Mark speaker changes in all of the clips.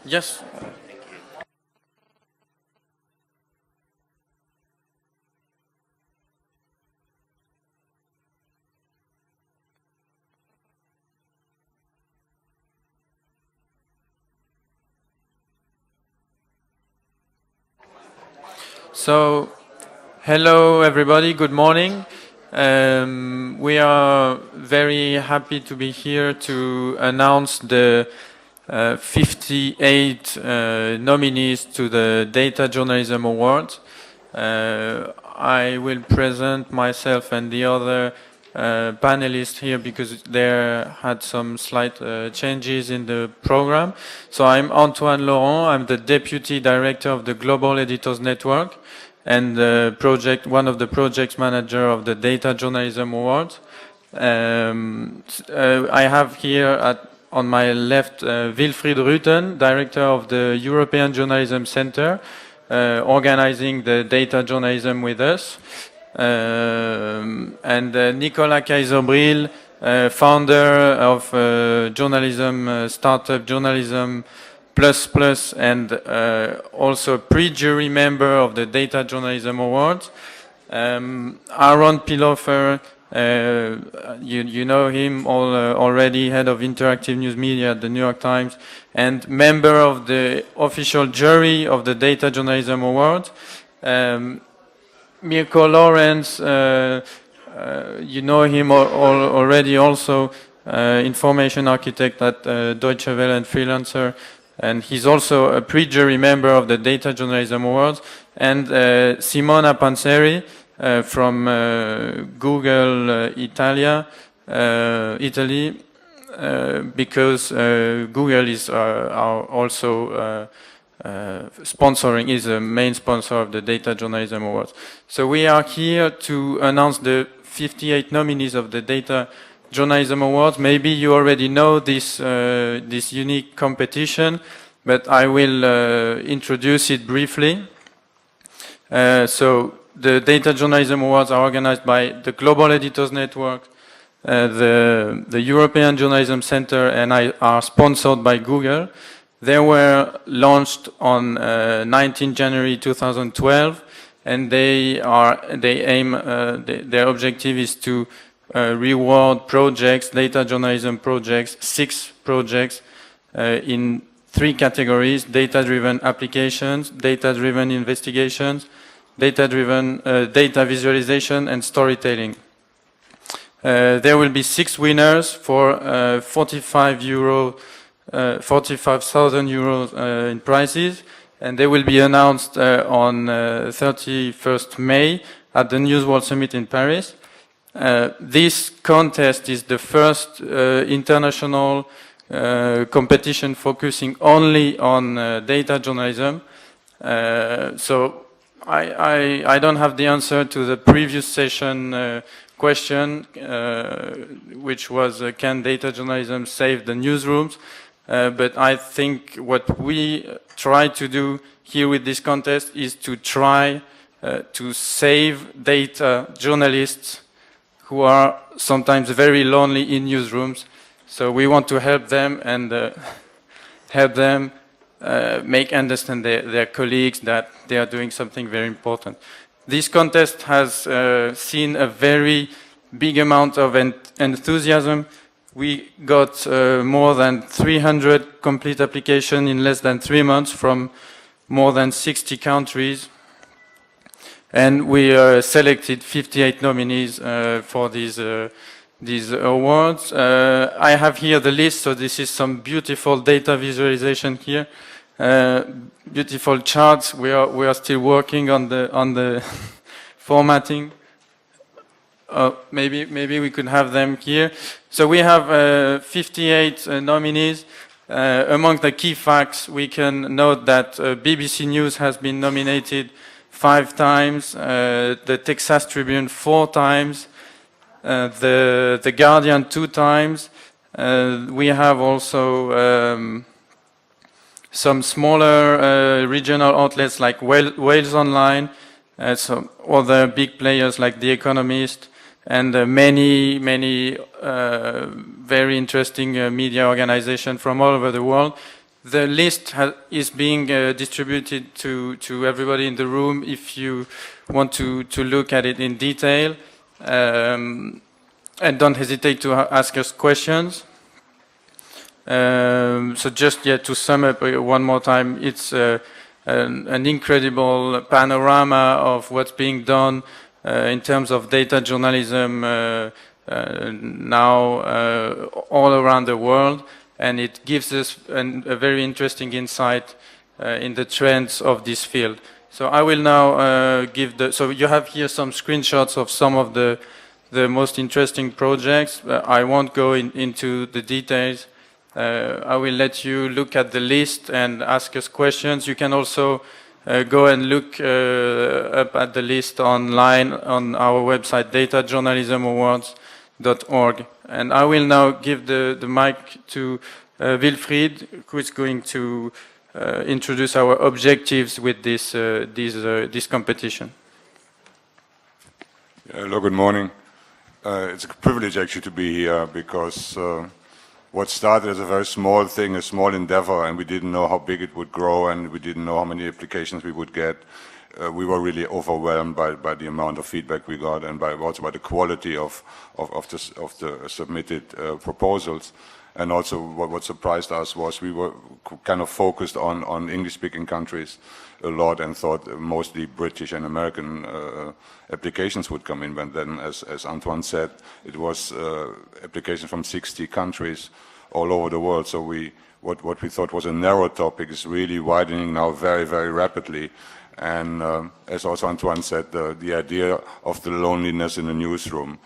Speaker 1: Yes. So, hello everybody, good morning. We are very happy to be here to announce the 58 nominees to the Data Journalism Award. I will present myself and the other panelists here because there had some slight changes in the program. So I'm Antoine Laurent, I'm the Deputy Director of the Global Editors Network and one of the project manager of the Data Journalism Award. I have here on my left Wilfried Reutten, Director of the European Journalism Center, organizing the data journalism with us. And Nicolas Kaiserbril, founder of journalism startup Journalism Plus, and also pre-jury member of the Data Journalism Awards. Aaron Piloffer, you know him already, head of interactive news media at the New York Times, and member of the official jury of the Data Journalism Awards. Mirko Lawrence, you know him already, also information architect at Deutsche Welle and freelancer, and he's also a pre-jury member of the Data Journalism Awards. And Simona Panzeri from Google Italy, because Google is also is a main sponsor of the Data Journalism Awards. So we are here to announce the 58 nominees of the Data Journalism Awards. Maybe you already know this unique competition, but I will introduce it briefly. So the Data Journalism Awards are organized by the Global Editors Network, the European Journalism Center, and are sponsored by Google. They were launched on 19 January 2012, and their objective is to reward projects, data journalism projects, 6 projects in 3 categories: data-driven applications, data-driven investigations, data-driven data visualization, and storytelling. There will be 6 winners for 45,000 euros in prizes, and they will be announced on 31st May at the News World Summit in Paris. This contest is the first international competition focusing only on data journalism. So I don't have the answer to the previous session question, which was can data journalism save the newsrooms? But I think what we try to do here with this contest is to try to save data journalists who are sometimes very lonely in newsrooms. So we want to help them and help them make understand their colleagues that they are doing something very important. This contest has seen a very big amount of enthusiasm. We got more than 300 complete applications in less than 3 months from more than 60 countries. And we selected 58 nominees for these awards. I have here the list, so this is some beautiful data visualization here. Beautiful charts. We are still working on the formatting. Maybe we could have them here. So we have 58 nominees. Among the key facts, we can note that BBC News has been nominated 5 times, the Texas Tribune 4 times, the Guardian 2 times. We have also some smaller regional outlets like Wales Online, some other big players like The Economist, and many very interesting media organizations from all over the world. The list is being distributed to everybody in the room if you want to look at it in detail. And don't hesitate to ask us questions. So just to sum up one more time, it's an incredible panorama of what's being done in terms of data journalism now all around the world, and it gives us a very interesting insight in the trends of this field. So I will now so you have here some screenshots of some of the most interesting projects. I won't go into the details. I will let you look at the list and ask us questions. You can also go and look up at the list online on our website, datajournalismawards.org. And I will now give the mic to Wilfried, who is going to introduce our objectives with this competition.
Speaker 2: Hello, good morning. It's a privilege actually to be here because what started as a very small thing, a small endeavor, and we didn't know how big it would grow, and we didn't know how many applications we would get. We were really overwhelmed by the amount of feedback we got, and also by the quality of the submitted proposals. And also what surprised us was we were kind of focused on English-speaking countries a lot and thought mostly British and American applications would come in, but then as Antoine said, it was applications from 60 countries all over the world. So what we thought was a narrow topic is really widening now very, very rapidly. And as also Antoine said, the idea of the loneliness in the newsroom.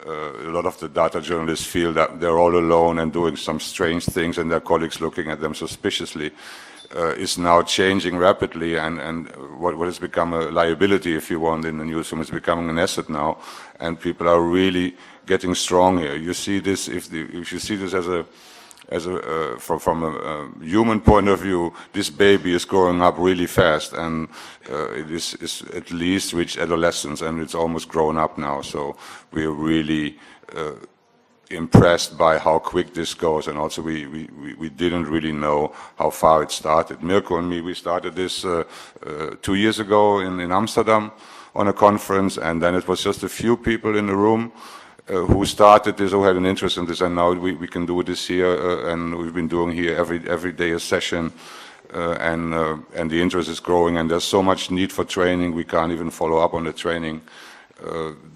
Speaker 2: A lot of the data journalists feel that they're all alone and doing some strange things and their colleagues looking at them suspiciously. Is now changing rapidly, and what has become a liability, if you want, in the newsroom is becoming an asset now, and people are really getting strong here. You see this, if you see this from a human point of view, this baby is growing up really fast, and it is at least reached adolescence, and it's almost grown up now. So we're really impressed by how quick this goes, and also we didn't really know how far it started. Mirko and me, we started this 2 years ago in Amsterdam on a conference, and then it was just a few people in the room who started this, who had an interest in this, and now we can do this here, and we've been doing here every day a session, and the interest is growing, and there's so much need for training, we can't even follow up on the training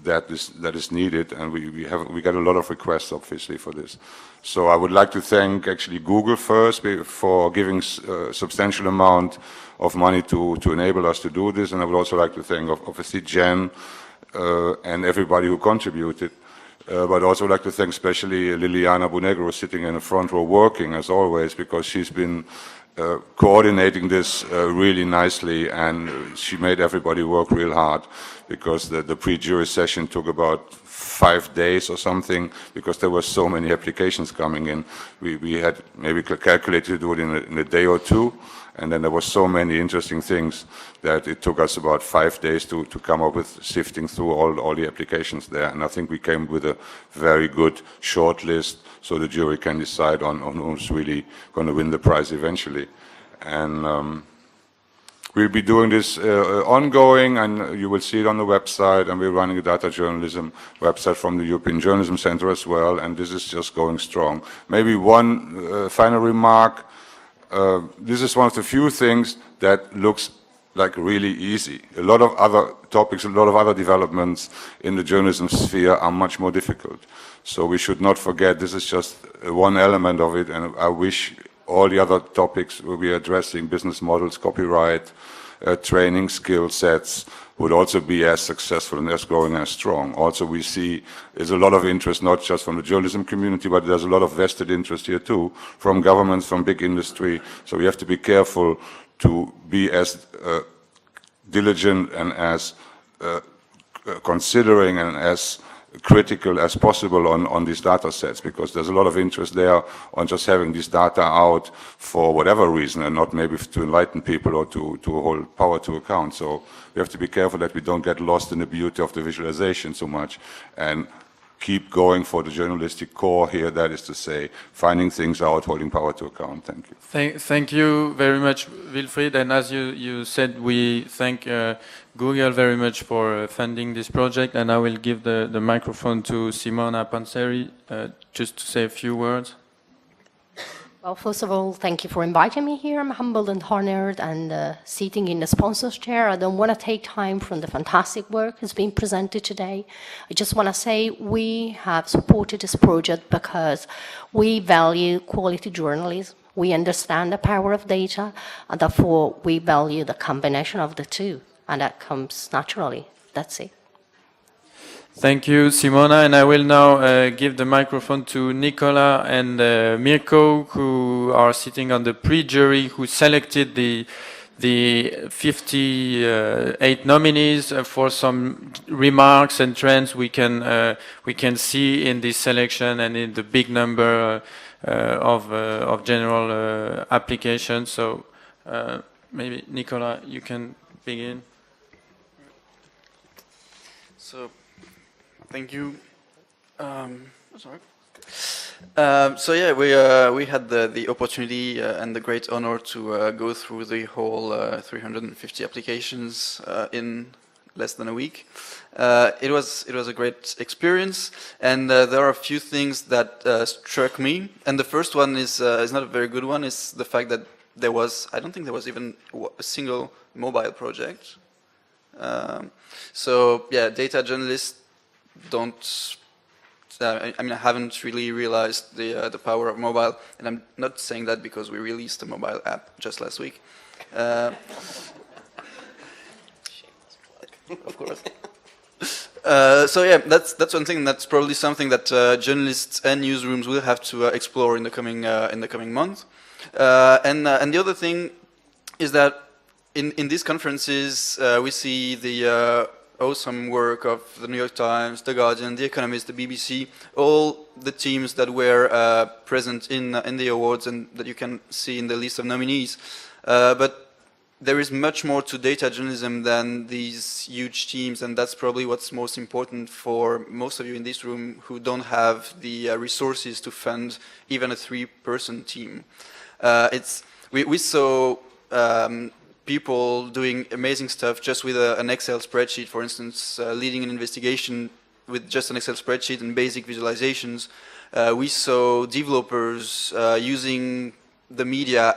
Speaker 2: that is needed, and we get a lot of requests obviously for this. So I would like to thank actually Google first for giving a substantial amount of money to enable us to do this, and I would also like to thank obviously Jen and everybody who contributed, but also like to thank especially Liliana Bunegro sitting in the front row working as always, because she's been coordinating this really nicely, and she made everybody work real hard, because the pre-jury session took about 5 days or something, because there were so many applications coming in. We had maybe calculated to do it in a day or two, and then there were so many interesting things that it took us about 5 days to come up with sifting through all the applications there. And I think we came with a very good short list, so the jury can decide on who's really going to win the prize eventually. And we'll be doing this ongoing, and you will see it on the website, and we're running a data journalism website from the European Journalism Center as well, and this is just going strong. Maybe one final remark. This is one of the few things that looks like really easy. A lot of other topics, a lot of other developments in the journalism sphere are much more difficult. So we should not forget this is just one element of it, and I wish all the other topics we are addressing, business models, copyright, training skill sets, would also be as successful and as growing as strong. Also we see there's a lot of interest, not just from the journalism community, but there's a lot of vested interest here too, from governments, from big industry. So we have to be careful to be as diligent and as considering and as critical as possible on these data sets, because there's a lot of interest there on just having this data out for whatever reason, and not maybe to enlighten people or to hold power to account. So we have to be careful that we don't get lost in the beauty of the visualization so much, and keep going for the journalistic core here, that is to say, finding things out, holding power to account. Thank you.
Speaker 1: Thank you very much, Wilfried. And as you said, we thank Google very much for funding this project. And I will give the microphone to Simona Panzeri just to say a few words.
Speaker 3: Well, first of all, thank you for inviting me here. I'm humbled and honored and sitting in the sponsor's chair. I don't want to take time from the fantastic work that's been presented today. I just want to say we have supported this project because we value quality journalism. We understand the power of data, and therefore we value the combination of the two. And that comes naturally. That's it.
Speaker 1: Thank you, Simona, and I will now give the microphone to Nicola and Mirko, who are sitting on the pre-jury, who selected the 58 nominees for some remarks and trends we can see in this selection and in the big number of general applications. So maybe Nicola, you can begin.
Speaker 4: So. Thank you. So yeah, we had the opportunity and the great honor to go through the whole 350 applications in less than a week. It was a great experience, and there are a few things that struck me. And the first one is not a very good one. Is the fact that I don't think there was even a single mobile project. So yeah, data journalists don't. I haven't really realized the power of mobile, and I'm not saying that because we released a mobile app just last week. Of course. So yeah, that's one thing. That's probably something that journalists and newsrooms will have to explore in the coming month. And the other thing is that in these conferences we see the awesome work of the New York Times, The Guardian, The Economist, the BBC, all the teams that were present in the awards and that you can see in the list of nominees. But there is much more to data journalism than these huge teams, and that's probably what's most important for most of you in this room who don't have the resources to fund even a 3-person team. We saw people doing amazing stuff just with an Excel spreadsheet, for instance, leading an investigation with just an Excel spreadsheet and basic visualizations. We saw developers using the media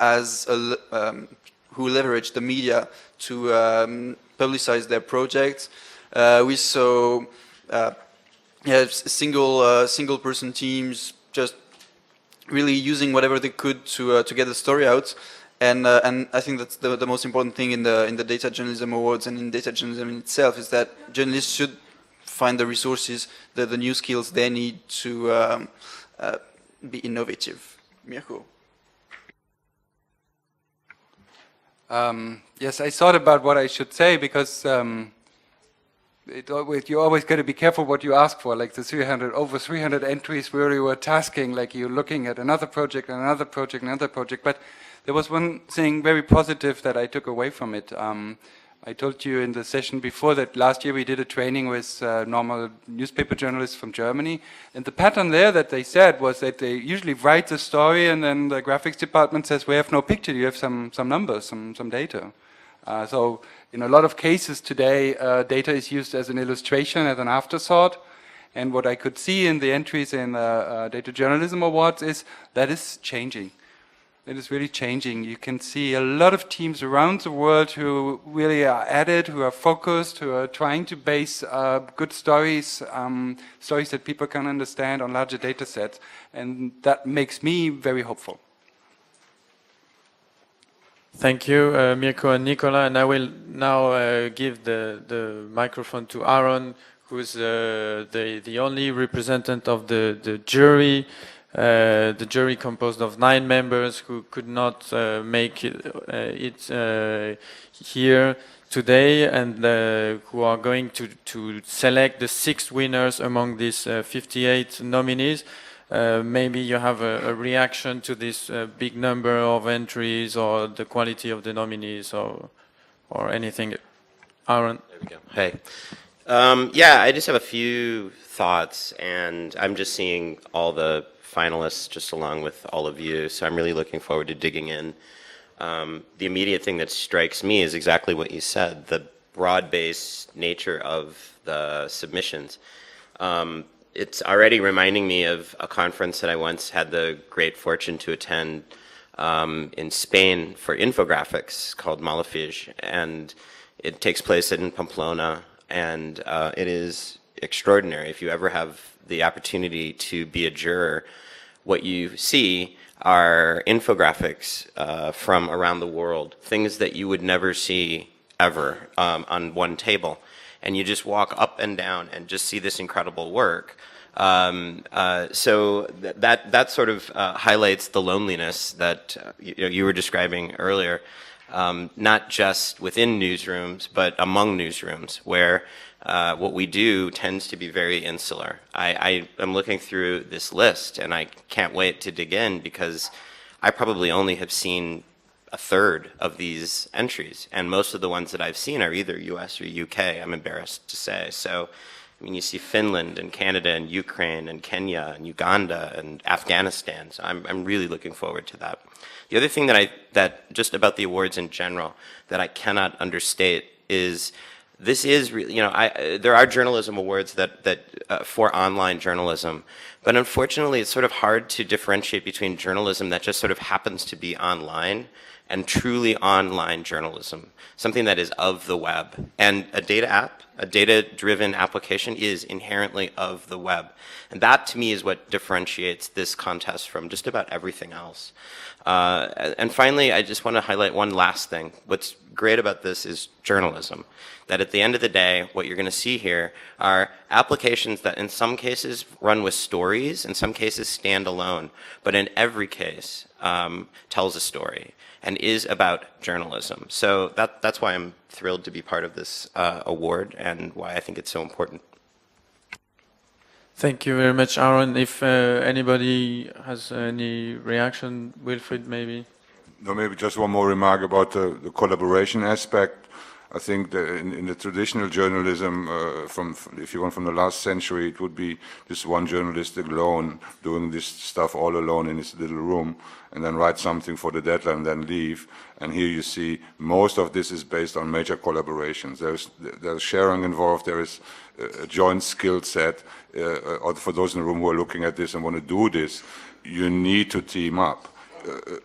Speaker 4: who leveraged the media to publicize their projects. We saw single person teams just really using whatever they could to get the story out. And I think that's the most important thing in the Data Journalism Awards and in data journalism in itself is that journalists should find the resources, the new skills they need to be innovative. Mirko.
Speaker 5: Yes, I thought about what I should say because you always got to be careful what you ask for. Like the over 300 entries where you were tasking, like you're looking at another project, another project, another project. But there was one thing very positive that I took away from it. I told you in the session before that last year we did a training with normal newspaper journalists from Germany. And the pattern there that they said was that they usually write the story and then the graphics department says, we have no picture, you have some numbers, some data. So in a lot of cases today, data is used as an illustration, as an afterthought. And what I could see in the entries in the Data Journalism Awards is that is changing. It is really changing. You can see a lot of teams around the world who really are at it, who are focused, who are trying to base good stories, stories that people can understand on larger data sets. And that makes me very hopeful.
Speaker 1: Thank you, Mirko and Nicola. And I will now give the microphone to Aaron, who's the only representative of the jury. The jury composed of 9 members who could not make it here today, and who are going to select the 6 winners among these 58 nominees. Maybe you have a reaction to this big number of entries, or the quality of the nominees, or anything. Aaron.
Speaker 6: There we go. Hey. Yeah, I just have a few thoughts, and I'm just seeing all the finalists just along with all of you, so I'm really looking forward to digging in. The immediate thing that strikes me is exactly what you said, the broad-based nature of the submissions. It's already reminding me of a conference that I once had the great fortune to attend in Spain for infographics called Malafij, and it takes place in Pamplona, and it is extraordinary. If you ever have the opportunity to be a juror, what you see are infographics from around the world, things that you would never see ever on one table. And you just walk up and down and just see this incredible work. So that sort of highlights the loneliness that you were describing earlier, not just within newsrooms, but among newsrooms, where what we do tends to be very insular. I am looking through this list, and I can't wait to dig in, because I probably only have seen a third of these entries, and most of the ones that I've seen are either US or UK, I'm embarrassed to say. So, I mean, you see Finland and Canada and Ukraine and Kenya and Uganda and Afghanistan, so I'm really looking forward to that. The other thing that just about the awards in general that I cannot understate is this is really, there are journalism awards that for online journalism, but unfortunately it's sort of hard to differentiate between journalism that just sort of happens to be online and truly online journalism, something that is of the web. And a data app, a data-driven application is inherently of the web. And that, to me, is what differentiates this contest from just about everything else. And finally, I just want to highlight one last thing. What's great about this is journalism. That at the end of the day, what you're going to see here are applications that in some cases run with stories, in some cases stand alone, but in every case tells a story and is about journalism. So that's why I'm thrilled to be part of this award, and why I think it's so important.
Speaker 1: Thank you very much, Aaron. If anybody has any reaction, Wilfried, maybe?
Speaker 2: No, maybe just one more remark about the collaboration aspect. I think that in the traditional journalism, if you want, from the last century, it would be this one journalist alone doing this stuff all alone in his little room, and then write something for the deadline and then leave. And here you see most of this is based on major collaborations. There's sharing involved. There is a joint skill set. Or for those in the room who are looking at this and want to do this, you need to team up.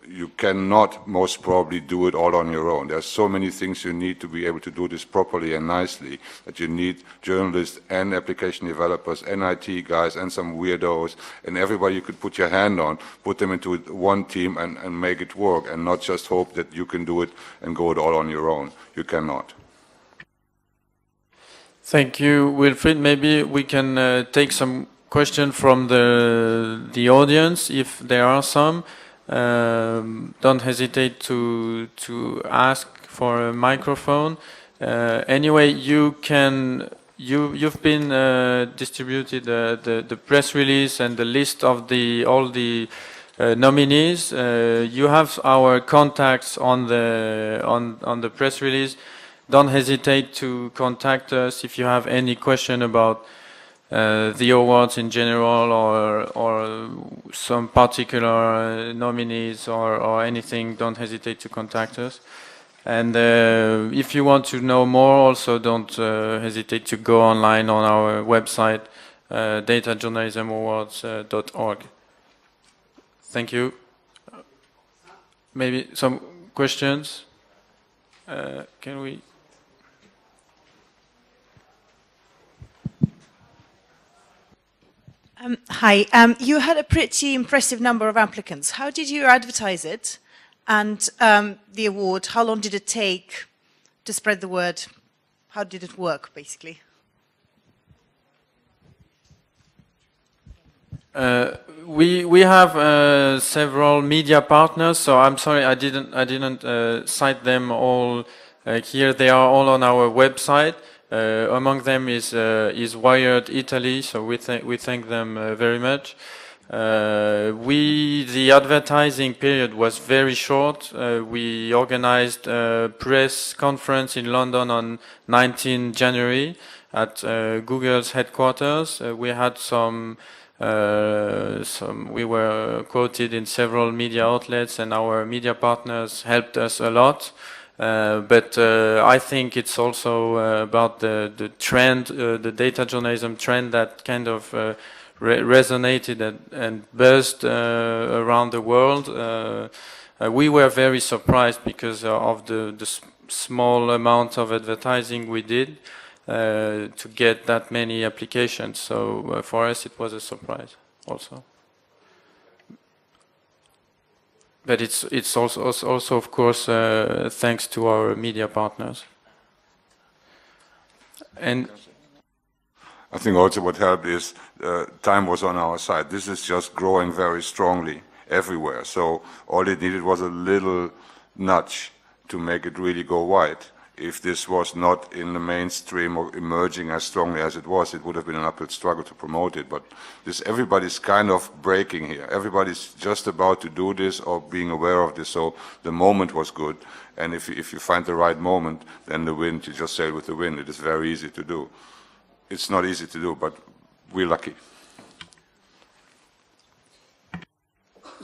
Speaker 2: You cannot most probably do it all on your own. There are so many things you need to be able to do this properly and nicely, that you need journalists and application developers and IT guys and some weirdos and everybody you could put your hand on, put them into one team and make it work, and not just hope that you can do it and go it all on your own. You cannot.
Speaker 1: Thank you, Wilfried. Maybe we can take some questions from the audience, if there are some. Don't hesitate to ask for a microphone. Anyway, you've been distributed the press release and the list of all the nominees. You have our contacts on the press release. Don't hesitate to contact us if you have any question about the awards in general, or some particular nominees, or anything. Don't hesitate to contact us. And if you want to know more, also don't hesitate to go online on our website, datajournalismawards.org. Thank you. Maybe some questions? Can we?
Speaker 7: Hi. You had a pretty impressive number of applicants. How did you advertise it? And the award, how long did it take to spread the word? How did it work, basically?
Speaker 1: We have several media partners, so I'm sorry I didn't cite them all here. They are all on our website. Among them is Wired Italy, so we thank them very much. The advertising period was very short. We organized a press conference in London on 19 January at Google's headquarters. We had we were quoted in several media outlets, and our media partners helped us a lot. But I think it's also about the trend, the data journalism trend that kind of resonated and buzzed around the world. We were very surprised because of the small amount of advertising we did to get that many applications. So for us it was a surprise also. But it's also of course thanks to our media partners. And
Speaker 2: I think also what helped is time was on our side. This is just growing very strongly everywhere. So all it needed was a little nudge to make it really go wide. If this was not in the mainstream or emerging as strongly as it would have been an uphill struggle to promote it. But everybody's kind of breaking here. Everybody's just about to do this or being aware of this. So the moment was good. And if you find the right moment, then the wind, you just sail with the wind. It is very easy to do. It's not easy to do, but we're lucky.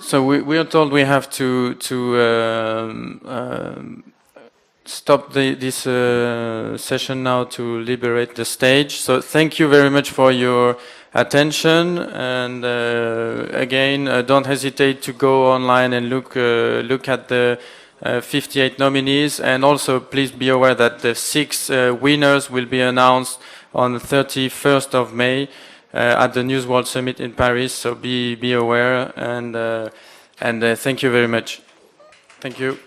Speaker 1: So we are told we have to stop this session now to liberate the stage. So thank you very much for your attention, and again, don't hesitate to go online and look at the 58 nominees, and also please be aware that the 6 winners will be announced on the 31st of May at the News World Summit in Paris. So be aware, and thank you very much. Thank you.